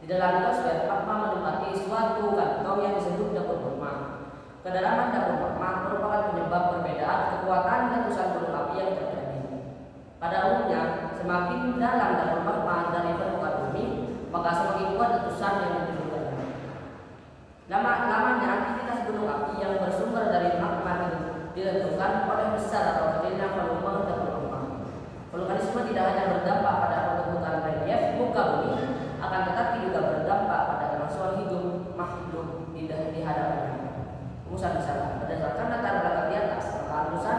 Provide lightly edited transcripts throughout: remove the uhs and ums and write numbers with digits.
Di dalam litosfer, magma menempati suatu kantong yang disebut dapur magma. Kedalaman dapur magma merupakan penyebab perbedaan kekuatan letusan gunung api yang terjadi. Pada umumnya, semakin dalam dapur magma dari permukaan bumi, maka semakin kuat letusan yang ditimbulkannya. Lamanya aktivitas gunung api yang bersumber dari magma ditentukan oleh besar atau kecilnya volume dapur magma. Vulkanisme tidak hanya berdampak pada pembentukan relief muka bumi, akan tetapi juga berdampak pada kelangsungan hidup makhluk di hadapannya. Rumusan besar berdasarkan latar belakang di atas, maka rumusan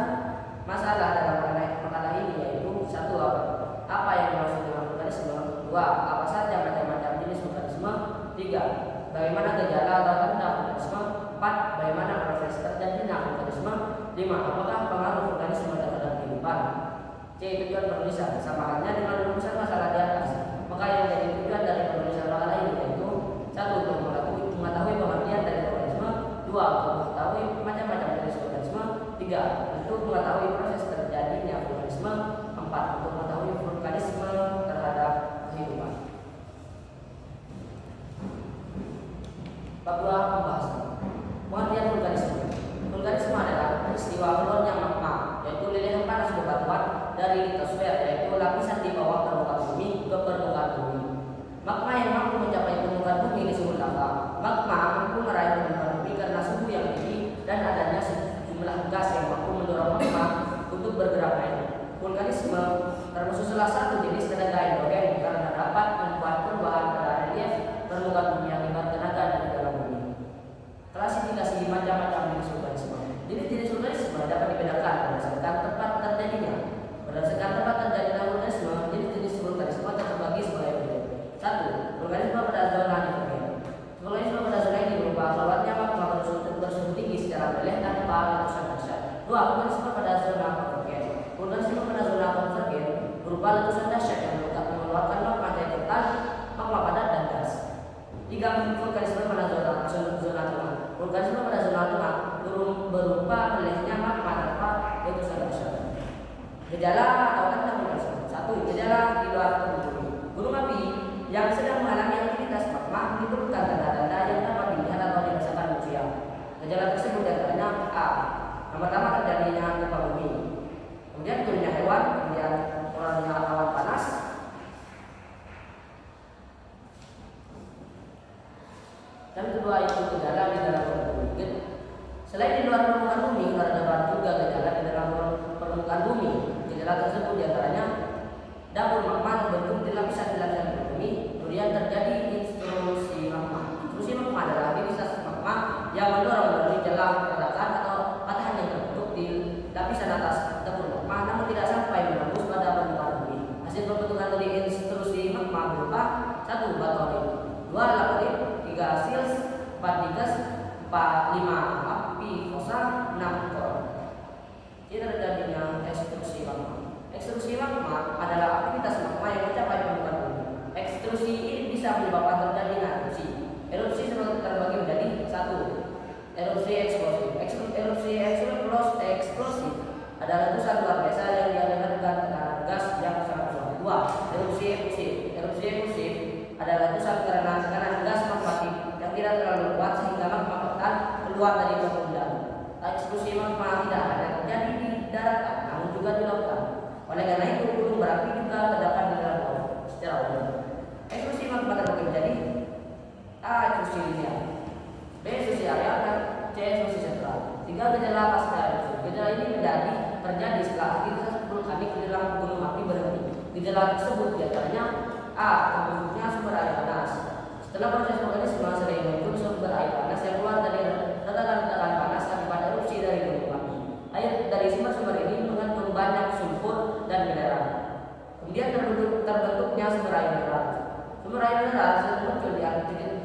masalah dalam makalah ini yaitu: 1. Apa yang dimaksud dengan vulkanisme? 2. Apa saja macam-macam jenis vulkanisme? 3. Bagaimana gejala atau tanda vulkanisme? 4. Bagaimana proses terjadinya vulkanisme? 5. Apakah pengaruh vulkanisme terhadap kehidupan? C. Tujuan penulisan. Sama halnya dengan rumusan masalah di atas, maka yang jadi tujuan dari penulisan makalah ini yaitu: 1. Untuk mengetahui pengertian dari vulkanisme. 2. Untuk mengetahui macam-macam jenis vulkanisme. 3. Untuk mengetahui proses terjadinya vulkanisme. 4. Untuk mengetahui vulkanisme terhadap kehidupan. Bab 2. Pembahasan pengertian vulkanisme. Vulkanisme adalah peristiwa keluarnya magma, yaitu lelehan panas bebatuan dari litosfer, yaitu lapisan di bawah permukaan bumi, ke permukaan bumi. Magma yang mampu mencapai permukaan bumi disebut lava. Magma mampu meraih permukaan bumi karena suhu yang tinggi dan adanya sejumlah gas yang mampu mendorong magma untuk bergerak naik. Vulkanisme termasuk salah satu jenis tenaga endogen karena dapat membuat perubahan pada relief permukaan bumi akibat tenaga dari dalam bumi. Klasifikasi macam-macam jenis vulkanisme. Jenis-jenis vulkanisme dapat dibedakan berdasarkan tempat terjadinya. Berdasarkan tempat terjadinya vulkanisme, jenis-jenis vulkanisme terbagi sebagai berikut. 1. Vulkanisme pada zona nitrogen. Vulkanisme pada zona ini berupa keluarnya magma bersuhu tinggi secara meleleh tanpa letusan dahsyat. 2. Vulkanisme pada zona konvergen. Vulkanisme pada zona konvergen berupa letusan dahsyat yang mengeluarkan magma cair, magma padat dan gas. 3. Vulkanisme pada zona tengah. Vulkanisme pada zona tengah berupa melelehnya magma tanpa letusan dahsyat. Gejala atau tanda vulkanisme. 1. Gejala di luar bumi. Gunung api yang sedang mengalami aktivitas magma menimbulkan tanda-tanda yang dapat dilihat atau dirasakan manusia. Gejala tersebut diantaranya: A. Yang pertama, terjadinya gempa bumi, kemudian turunnya hewan, kemudian keluarnya awan panas, dan kedua itu gejala di dalam permukaan bumi. Selain di luar permukaan bumi, terdapat juga gejala di dalam permukaan bumi. Gejala tersebut diantaranya: dapur magma terbentuk di lapisan-lapisan bumi, kemudian terjadi intrusi magma. Intrusi magma adalah aktivitas magma yang mendorong melalui celah ledakan atau patahan yang terbentuk di lapisan atas dapur magma, namun tidak sampai menembus pada permukaan bumi. Hasil pembentukan dari intrusi magma berupa: 1. Batu aktif, 2. laporit, 3. sils, 4. digas, 5. api fosa, 6. kor. Ini terjadinya ekstrusi magma. Ekstrusi magma adalah aktivitas magma yang mencapai permukaan bumi. Ekstrusi ini bisa menyebabkan terjadinya erupsi. Erupsi terbagi menjadi: 1. Erupsi eksplosif. Erupsi eksplosif adalah letusan luar biasa yang diadakan tekanan gas yang sangat kuat. 2. Erupsi efusif. Erupsi efusif adalah letusan karena tekanan gas magmatik yang tidak terlalu kuat sehingga magma pekat keluar dari permukaan dalam. Eksplosi magma tidak hanya terjadi di daratan, namun juga di lautan. Oleh karena itu, gunung berapi juga terdapat di dalam laut secara umum. Eksplosi magma terbagi menjadi: A. Eksplosi linear, B. Eksplosi areal, dan C. Eksplosi sentral. 3. Gejala pasca erupsi. Gejala ini terjadi setelah aktivitas vulkanik di dalam gunung api berhenti. Gejala tersebut diantaranya: A. Terbentuknya sumber air panas. Setelah proses vulkanisme, sering muncul sumber air panas yang keluar dari retakan-retakan panas akibat erupsi dari gunung api. Air dari sumber-sumber ini mengandung banyak sulfur dan mineral. Kemudian terbentuknya sumber air mineral. Sumber air mineral sering muncul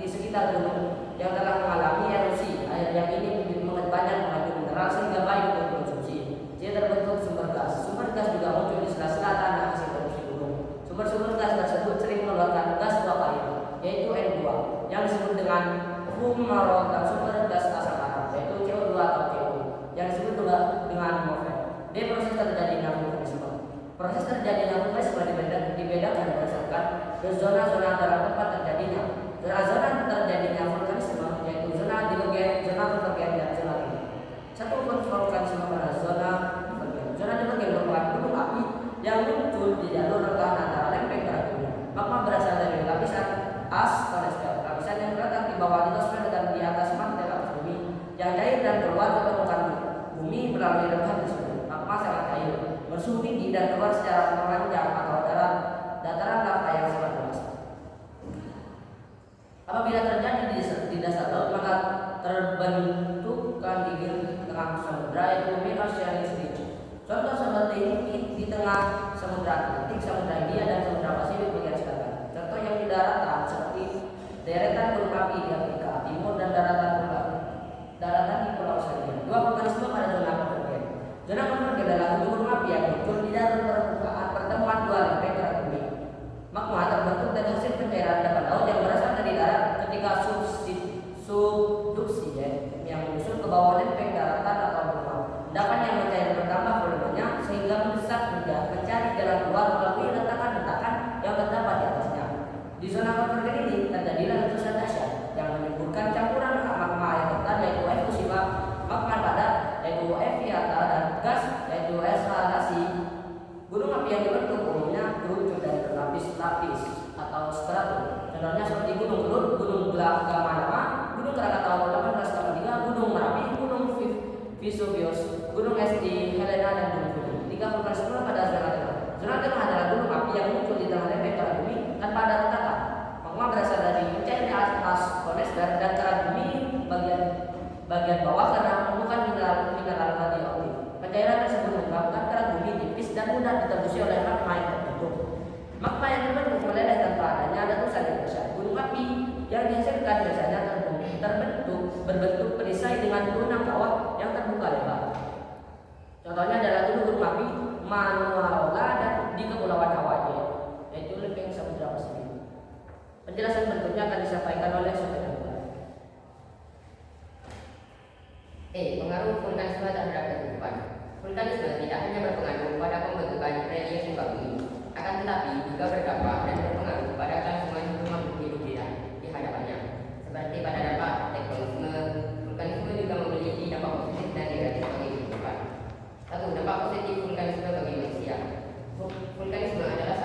di sekitar gunung yang telah mengalami erupsi. Air yang ini banyak mengandung mineral sehingga baik untuk konsumsi. Jadi terbentuk sumber gas. Sumber gas juga muncul di sela-sela tanah hasil erupsi gunung. Sumber-sumber gas tersebut sering mengeluarkan gas uap air, yaitu N2, yang disebut dengan fumarol, dan sumber gas asam aram, yaitu CO2 atau CO, yang disebut juga dengan MOVET. D. Proses terjadinya vulkanisme. Proses terjadinya vulkanisme dibedakan berdasarkan zona-zona dalam tempat terjadinya. Zona terjadinya vulkanisme yaitu zona divergen, zona konvergen, dan zona limit. Satu vulkanisme pada zona divergen. Zona divergen merupakan gunung api yang muncul di jalur renggang antara lempeng ke bumi. Magma berasal dari lapisan as konesfer, lapisan yang terletak di bawah litosfer dan di atas mantel atas bumi, yang cair dan keluar ke permukaan bumi melalui renggang tersebut. Magma sangat cair, bersuhu tinggi dan keluar secara memanjang atau dataran lava yang sangat luas. Apabila terjadi di dasar laut, maka terbentukkan gigir tengah samudra yaitu mid-oceanic ridge. Contoh seperti ini di tengah Samudra Atlantik, Samudra Hindia, dan Samudra Pasifik bagian selatan. Contoh yang di daratan seperti deretan gunung api di Afrika Timur dan daratan di Pulau Australia. Dua vulkanisme pada zona konvergen. Zona konvergen adalah gunung api yang muncul di jalur permukaan pertemuan dua lempeng kerak bumi. Magma terbentuk dari hasil pencairan endapan laut yang berasal dari darat ketika subduksi yang menyusul ke bawah lempeng daratan atau benua. Endapan yang mencair bertambah volumenya sehingga mendesak hujan mencari jalan keluar melalui retakan-retakan yang terdapat di atasnya. Di zona konvergen ini terjadilah letusan dahsyat yang menimbulkan campuran magma air tertan yaitu efusima, magma padat yaitu eviata, dan gas yaitu eshalasi. Gunung api yang dibentuk umumnya berunsur dari berlapis-lapis atau stratum. Contohnya seperti Gunung Kelut, Gunung Gamalama, Gunung Krakatau 18,3, Gunung Merapi, Gunung Vesuvius, Gunung es di Helena, dan Gunung Fuji. Tiga vulkanisme pada zona tengah. Zona tengah adalah gunung api yang muncul di tengah lempeng kerak bumi tanpa ada retakan. Magma berasal dari mencairnya as konesfer dan kerak bumi bagian bawah karena menemukan mineral radioaktif. Pencairan tersebut menyebabkan kerak bumi tipis dan mudah ditembusi oleh magma yang terbentuk. Magma yang terbentuk meleleh tanpa adanya letusan yang besar. Gunung api yang dihasilkan biasanya berbentuk perisai dengan tulang kawah yang terbuka lebar. Contohnya adalah gunung api Manuaola dan di Kepulauan Hawaii, yaitu lempeng Samudra Pasifik. Penjelasan berikutnya akan disampaikan oleh Saudara. Pengaruh vulkanisme terhadap kehidupan. Vulkanisme tidak hanya berpengaruh pada pembentukan relief muka bumi, akan tetapi juga berdampak dan berpengaruh pada kelangsungan hidup di hadapannya. Seperti pada dampak tektonisme, vulkanisme juga memiliki dampak positif dan negatif bagi kehidupan. Satu, dampak positif vulkanisme bagi manusia. Vulkanisme adalah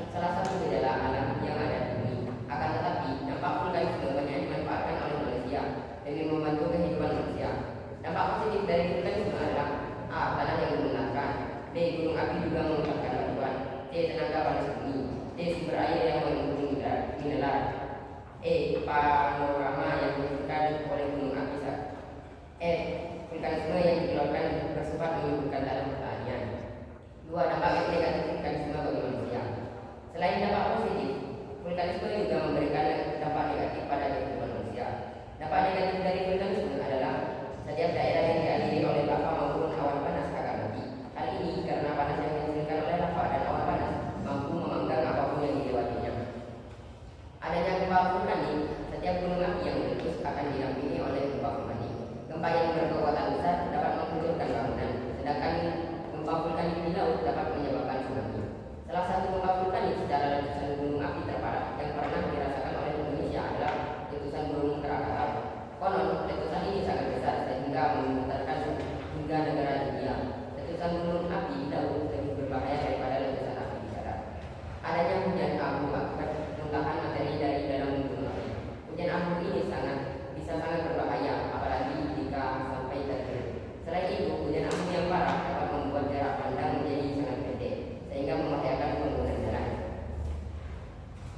salah satu gejala alam yang ada di bumi. Akan tetapi, dampak vulkanisme banyak dimanfaatkan oleh manusia demi membantu kehidupan manusia. Dampak positif dari vulkanisme adalah A. Tanah yang mengenaskan, B. Gunung api juga mengeluarkan batuan, C. Tenaga panas bumi, D. Sumber air yang mengandung mineral, E. Panorama yang dihasilkan oleh gunung api F. Vulkanisme yang dikeluarkan bersifat menyebabkan tanah pertanian. 2. Dampak negatif vulkanisme bagi manusia. Selain dampak positif, vulkanisme juga memberikan dampak negatif pada kehidupan manusia. Dampak negatif dari vulkanisme adalah setiap daerah yang dialiri oleh lava maupun awan panas akan mati. Hal ini karena panas yang dihasilkan oleh lava dan awan panas mampu memanggang apapun yang dilewatinya. Adanya gempa vulkanik, setiap gunung api yang meletus akan didampingi oleh gempa vulkanik. Gempa yang berkekuatan besar dapat menghancurkan bangunan, sedangkan gempa vulkanik di laut dapat menyebabkan tsunami. Salah satu gempa vulkanik secara letusan gunung api terparah yang pernah dirasakan oleh Indonesia adalah letusan Gunung Krakatau. Konon, letusan ini sangat besar sehingga memutarkan hingga negara dunia. Letusan gunung api di laut lebih berbahaya daripada letusan api di darat. Adanya hujan abu akibat muntahan materi dari dalam gunung api. Hujan abu ini bisa sangat berbahaya, apalagi jika sampai terjadi. Selain itu, hujan abu yang parah dapat membuat jarak pandang menjadi sangat pendek, sehingga membahayakan pengguna jalan.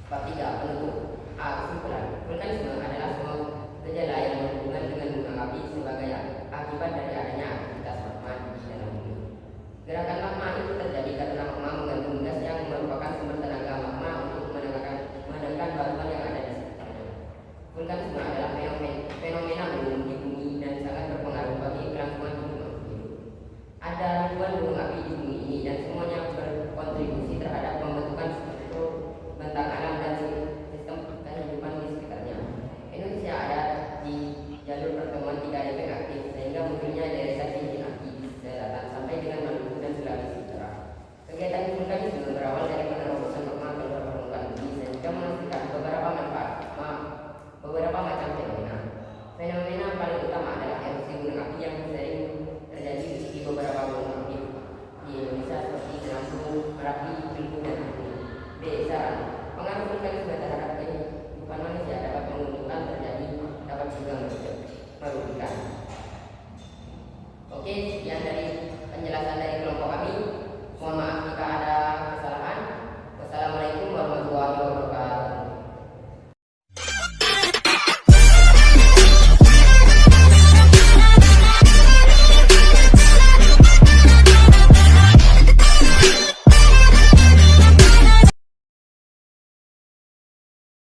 Bab 3. Penutup. A. Kesimpulan. Vulkanisme adalah semua gejala yang berhubungan dengan gunung api sebagai akibat dari adanya aktivitas magma di dalam bumi. Gerakan magma itu terjadi karena magma mengandung gas yang merupakan sumber tenaga magma untuk menangkan batuan yang ada di sekitarnya. Vulkanisme adalah fenomena gunung di bumi dan sangat berpengaruh bagi kelangsungan hidup makhluk hidup. Ada ribuan gunung api di bumi ini dan semuanya berkontribusi terhadap pembentukan struktur bentang alam dan sistem kehidupan di sekitarnya. Indonesia ada di jalur pertemuan 3 lempeng aktif sehingga munculnya deretan cincin api di selatan sampai dengan Maluku dan Sulawesi Utara. Kegiatan vulkanisme berawal dari penerobosan magma keluar permukaan bumi sehingga menghasilkan beberapa manfaat merugikan. Oke, sekian dari penjelasan dari